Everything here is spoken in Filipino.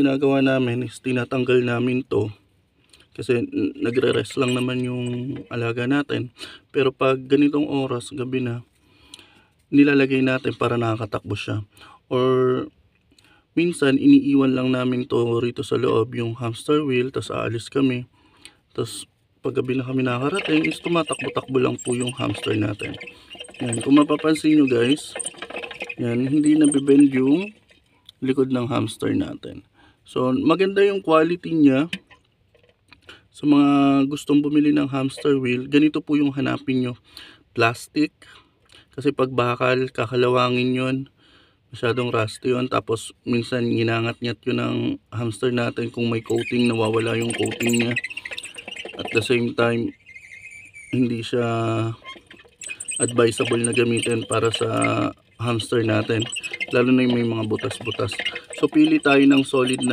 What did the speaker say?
ginagawa namin is tinatanggal namin to kasi nagre-rest lang naman yung alaga natin. Pero pag ganitong oras, gabi na, nilalagay natin para nakakatakbo siya. Or minsan iniiwan lang namin to rito sa loob, yung hamster wheel, tapos aalis kami. Tapos pag gabi na kami nakarating is tumatakbo-takbo lang po yung hamster natin. Yan, kung mapapansin nyo guys, yan, hindi nabibend yung likod ng hamster natin. So maganda yung quality niya. Sa mga gustong bumili ng hamster wheel, ganito po yung hanapin nyo. Plastic. Kasi pag bakal, kakalawangin yun. Masyadong rusty yun. Tapos minsan ginangat-ngat yun ng hamster natin. Kung may coating, nawawala yung coating niya. At the same time, hindi siya advisable na gamitin para sa hamster natin. Lalo na yung may mga butas-butas. So pili tayo ng solid na